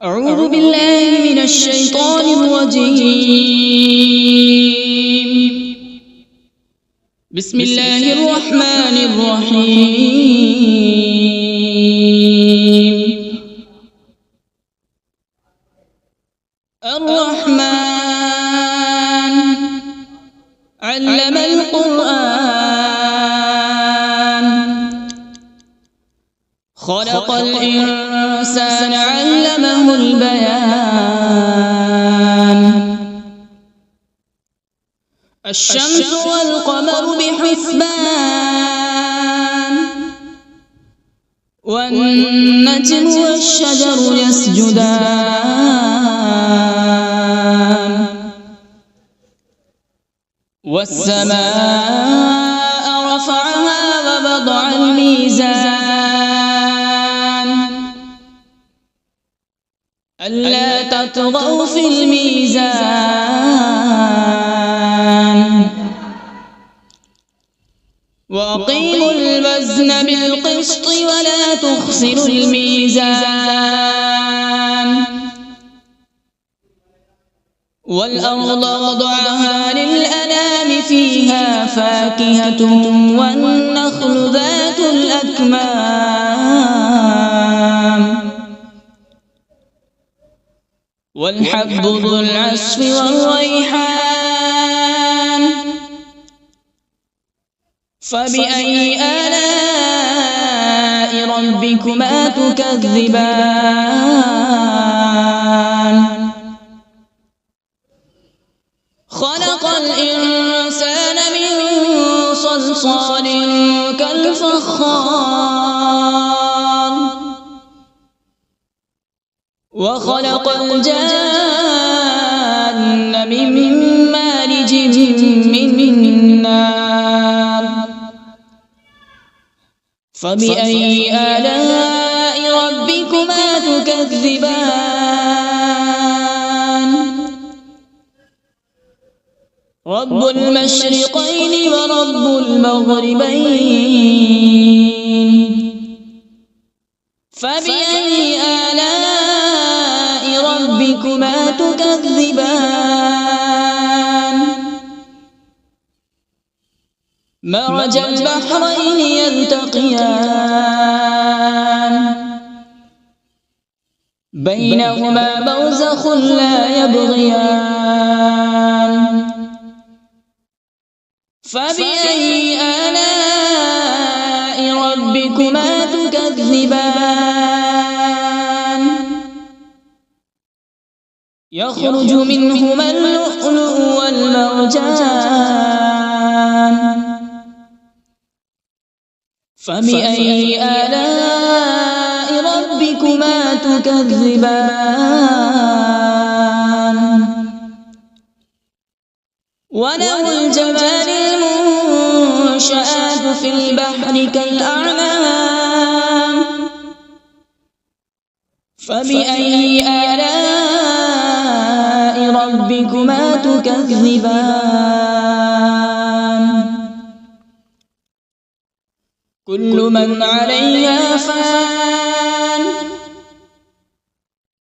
أعوذ بالله من الشيطان الرجيم. بسم الله الرحمن الرحيم. الرحمن علم القرآن، خلق الإنسان علمه البيان. الشمس والقمر بحسبان، والنجم والشجر يسجدان. والسماء رفعها ووضع الميزان، ألا تطغوا في الميزان. وأقيموا الوزن بالقسط ولا تخسروا الميزان. والأرض وضعها للأنام، فيها فاكهة والنخل ذات الأكمام، والحب ذو العصف والريحان. فبأي آلاء ربكما تكذبان؟ خلق الإنسان من صلصال كالفخار، وخلق الجان من مارج من نار. فبأي آلاء ربكما تكذبان؟ رب المشرقين ورب المغربين. فبأي آلاء ربكما تكذبان؟ مرج البحرين يلتقيان، بينهما برزخ لا يبغيان. فبأي آلاء ربكما تكذبان؟ يخرج منهما اللؤلؤ والمرجان. فبأي آلاء ربكما تكذبان؟ وله الجوار المنشآت في البحر كالأعلام. فبأي آلاء ربكما تكذبان؟ كل من عليها فان،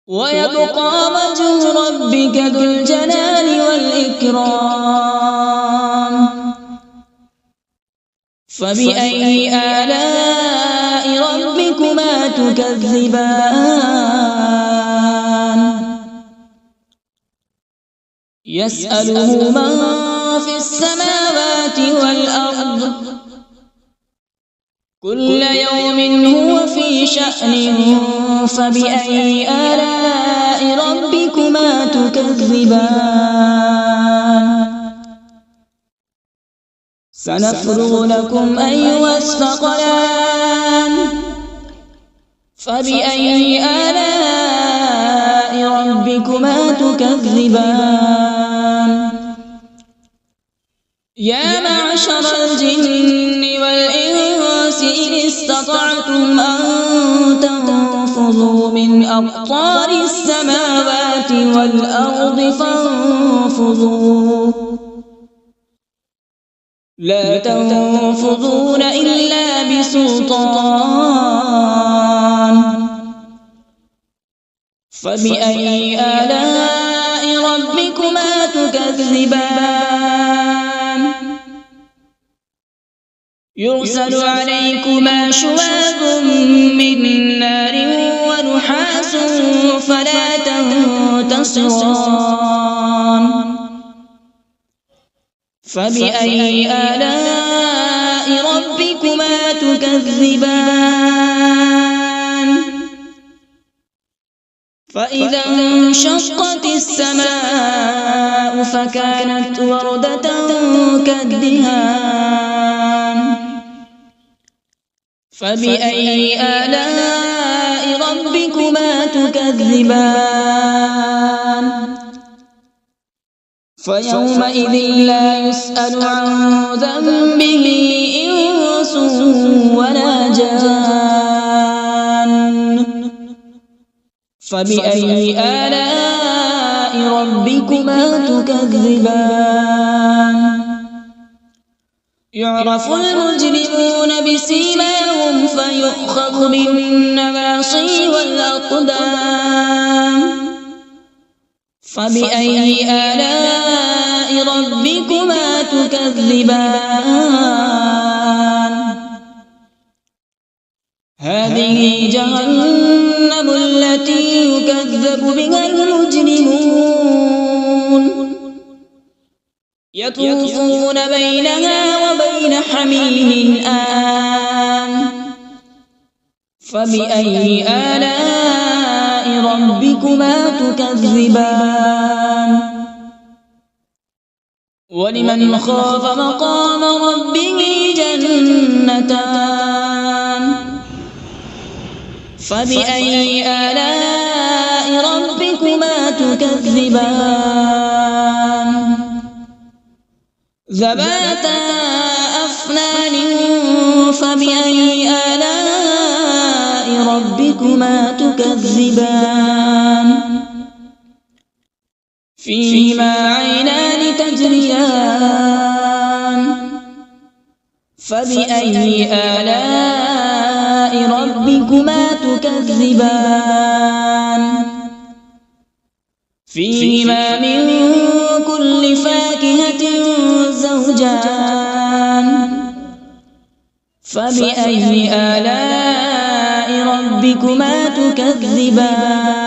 ويبقى وجه ربك ذو الجلال والإكرام. فبأي آلاء ربكما تكذبان؟ يسأله من في السماوات والأرض، كل يوم هو في شأن. فبأي آلاء ربكما تكذبان؟ سنفرغ لكم أيها الثقلان. فبأي آلاء ربكما تكذبان؟ يا معشر الجن والإنس إن استطعتم أن تنفذوا من أقطار السماوات والأرض فانفذوا، لا تنفذون إلا بسلطان. فبأي آلاء ربكما تكذبان يرسل عليكما شواظ من نار ونحاس فلا تنتصران فبأي آلاء ربكما تكذبان فإذا انشقت السماء فكانت وردة كالدهان فبأي آلاء ربكما تكذبان فيومئذ لا يسأل عن ذنبه إنس ولا جان فبأي آلاء ربكما تكذبان يعرف المجرمون بسيماهم فيؤخذ بالنواصي والأقدام فبأي آلاء ربكما تكذبان هذه جهنم التي يكذب بها المجرمون يطوفون بينها وبين حميم آن فبأي آلاء ربكما تكذبان ولمن خاف مقام ربه جنتان فبأي آلاء ربكما تكذبان ذواتا أفنان فبأي آلاء ربكما تكذبان فيهما عينان تجريان فبأي آلاء ربكما تكذبان فيهما من كل فاكهة زوجان فبأي آلاء ربكما تكذبان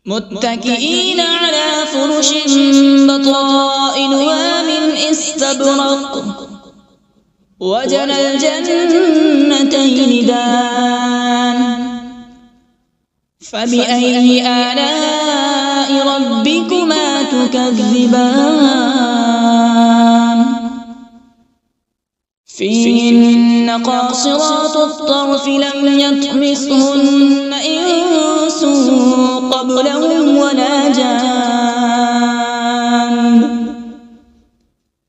متكئين على فرش بطائنها من استبرق وجنى الجنتين دان فبأي آلاء ربكما تكذبان فيهن قاصرات الطرف لم يطمثهن إنس قبلهم ولا جان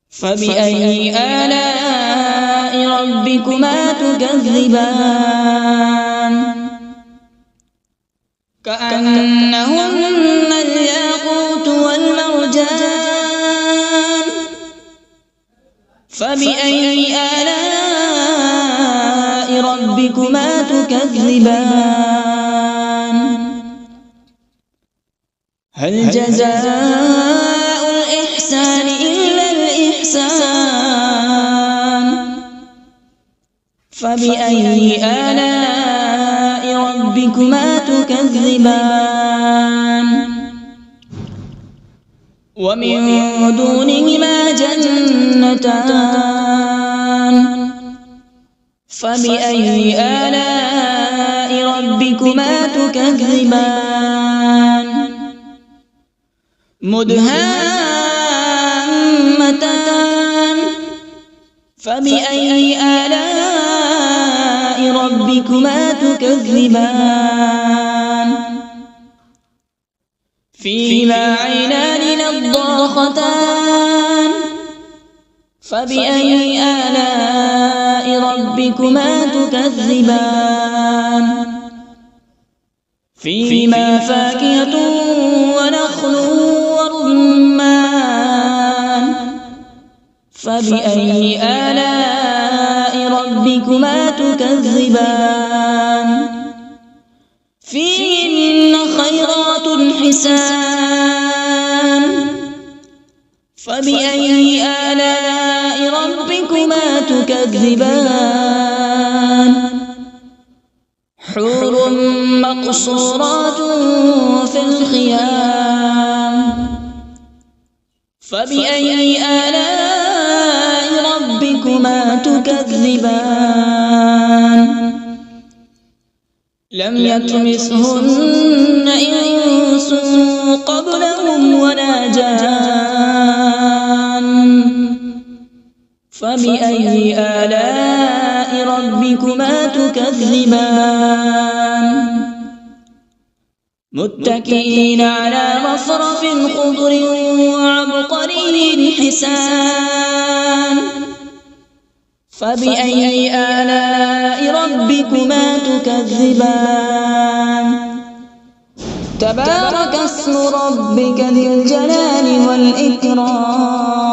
فبأي آلاء ربكما تكذبان كأنهن الياقوت والمرجان فبأي آلاء ربكما تكذبان هل جزاء الإحسان إلا الإحسان فبأي آلاء ربكما تكذبان ومن دونهما جنتان فبأي آلاء ربكما تكذبان مدهامتان فبأي آلاء ربكما تكذبان فيهما عينان نضاختان فبأي آلاء ربكما تكذبان فيهما فاكهة ونخل ورمان فبأي آلاء ربكما تكذبان حسان فبأي آلاء ربكما تكذبان حور مقصورات في الخيام فبأي آلاء ربكما تكذبان لم يطمثهن إنس قبلهم ولا جان فبأي آلاء ربكما تكذبان متكئين على رفرف خضر وعبقري حسان فبأي آلاء ربكما تكذبان تبارك اسم ربك ذي الجلال والإكرام